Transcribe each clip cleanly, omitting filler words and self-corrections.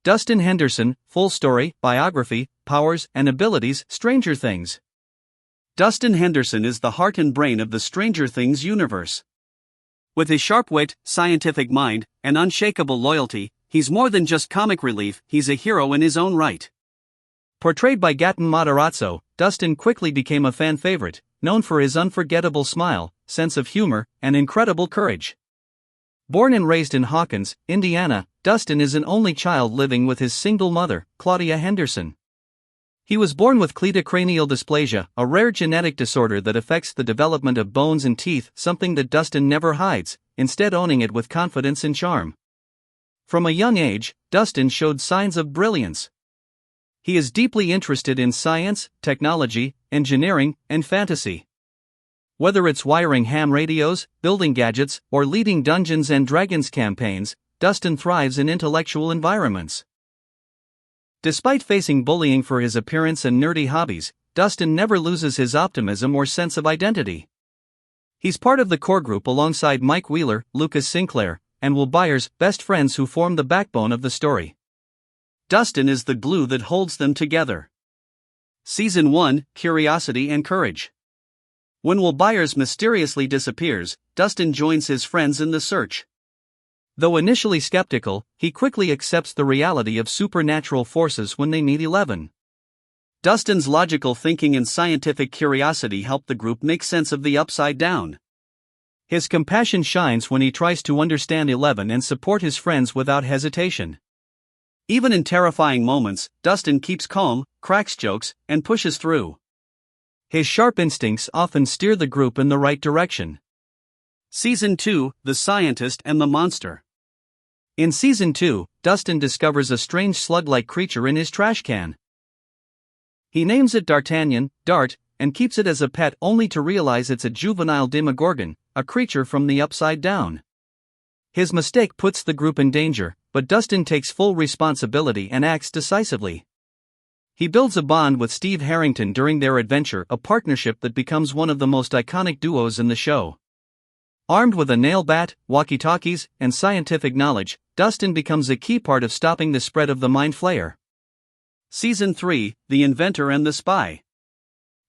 Dustin Henderson, full story, biography, powers and abilities, Stranger Things. Dustin Henderson is the heart and brain of the Stranger Things universe. With his sharp wit, scientific mind, and unshakable loyalty, he's more than just comic relief, he's a hero in his own right. Portrayed by Gaten Matarazzo, Dustin quickly became a fan favorite, known for his unforgettable smile, sense of humor, and incredible courage. Born and raised in Hawkins, Indiana, Dustin is an only child living with his single mother, Claudia Henderson. He was born with cleidocranial dysplasia, a rare genetic disorder that affects the development of bones and teeth, something that Dustin never hides, instead owning it with confidence and charm. From a young age, Dustin showed signs of brilliance. He is deeply interested in science, technology, engineering, and fantasy. Whether it's wiring ham radios, building gadgets, or leading Dungeons and Dragons campaigns, Dustin thrives in intellectual environments. Despite facing bullying for his appearance and nerdy hobbies, Dustin never loses his optimism or sense of identity. He's part of the core group alongside Mike Wheeler, Lucas Sinclair, and Will Byers, best friends who form the backbone of the story. Dustin is the glue that holds them together. Season 1, Curiosity and Courage. When Will Byers mysteriously disappears, Dustin joins his friends in the search. Though initially skeptical, he quickly accepts the reality of supernatural forces when they meet Eleven. Dustin's logical thinking and scientific curiosity help the group make sense of the Upside Down. His compassion shines when he tries to understand Eleven and support his friends without hesitation. Even in terrifying moments, Dustin keeps calm, cracks jokes, and pushes through. His sharp instincts often steer the group in the right direction. Season 2, The Scientist and the Monster. In Season 2, Dustin discovers a strange slug-like creature in his trash can. He names it D'Artagnan, Dart, and keeps it as a pet only to realize it's a juvenile Demogorgon, a creature from the Upside Down. His mistake puts the group in danger, but Dustin takes full responsibility and acts decisively. He builds a bond with Steve Harrington during their adventure, a partnership that becomes one of the most iconic duos in the show. Armed with a nail bat, walkie-talkies, and scientific knowledge, Dustin becomes a key part of stopping the spread of the Mind Flayer. Season 3, The Inventor and the Spy.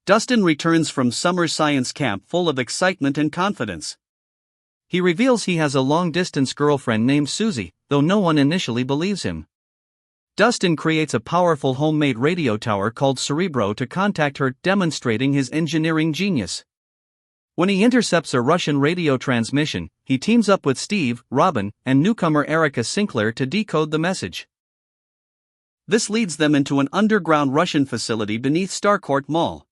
Dustin returns from summer science camp full of excitement and confidence. He reveals he has a long-distance girlfriend named Susie, though no one initially believes him. Dustin creates a powerful homemade radio tower called Cerebro to contact her, demonstrating his engineering genius. When he intercepts a Russian radio transmission, he teams up with Steve, Robin, and newcomer Erica Sinclair to decode the message. This leads them into an underground Russian facility beneath Starcourt Mall.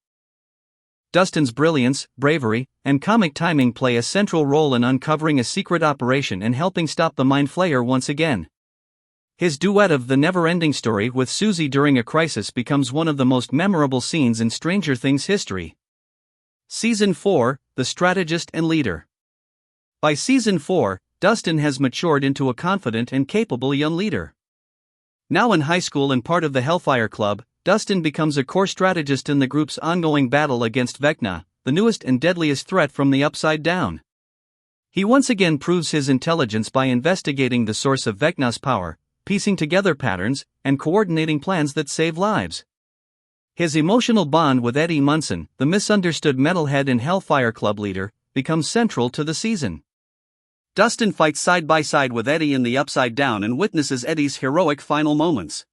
Dustin's brilliance, bravery, and comic timing play a central role in uncovering a secret operation and helping stop the Mind Flayer once again. His duet of The Never-Ending Story with Susie during a crisis becomes one of the most memorable scenes in Stranger Things history. Season 4, The Strategist and Leader. By Season 4, Dustin has matured into a confident and capable young leader. Now in high school and part of the Hellfire Club, Dustin becomes a core strategist in the group's ongoing battle against Vecna, the newest and deadliest threat from the Upside Down. He once again proves his intelligence by investigating the source of Vecna's power, piecing together patterns, and coordinating plans that save lives. His emotional bond with Eddie Munson, the misunderstood metalhead and Hellfire Club leader, becomes central to the season. Dustin fights side by side with Eddie in the Upside Down and witnesses Eddie's heroic final moments.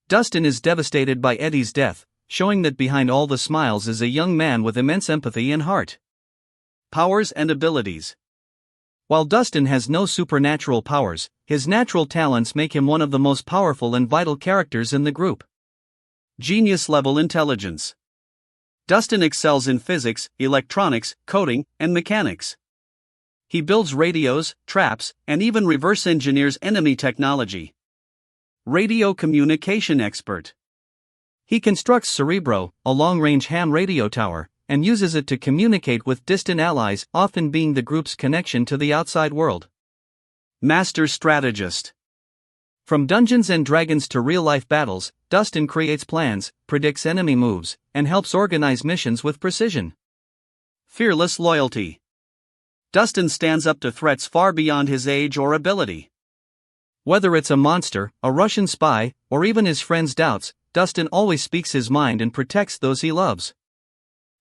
Dustin is devastated by Eddie's death, showing that behind all the smiles is a young man with immense empathy and heart. Powers and abilities. While Dustin has no supernatural powers, his natural talents make him one of the most powerful and vital characters in the group. Genius-level intelligence. Dustin excels in physics, electronics, coding, and mechanics. He builds radios, traps, and even reverse engineers enemy technology. Radio communication expert. He constructs Cerebro, a long-range ham radio tower, and uses it to communicate with distant allies, often being the group's connection to the outside world. Master strategist. From Dungeons and Dragons to real-life battles, Dustin creates plans, predicts enemy moves, and helps organize missions with precision. Fearless loyalty. Dustin stands up to threats far beyond his age or ability. Whether it's a monster, a Russian spy, or even his friend's doubts, Dustin always speaks his mind and protects those he loves.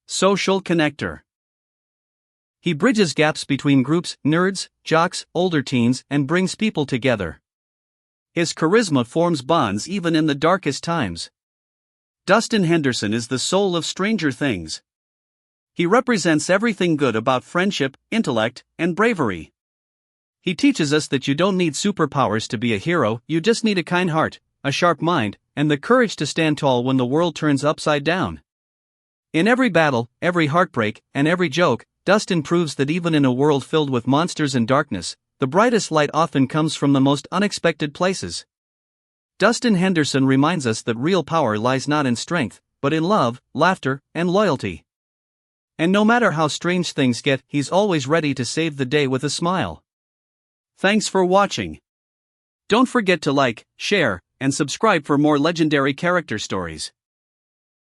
Social connector. He bridges gaps between groups, nerds, jocks, older teens, and brings people together. His charisma forms bonds even in the darkest times. Dustin Henderson is the soul of Stranger Things. He represents everything good about friendship, intellect, and bravery. He teaches us that you don't need superpowers to be a hero, you just need a kind heart, a sharp mind, and the courage to stand tall when the world turns upside down. In every battle, every heartbreak, and every joke, Dustin proves that even in a world filled with monsters and darkness, the brightest light often comes from the most unexpected places. Dustin Henderson reminds us that real power lies not in strength, but in love, laughter, and loyalty. And no matter how strange things get, he's always ready to save the day with a smile. Thanks for watching. Don't forget to like, share, and subscribe for more legendary character stories.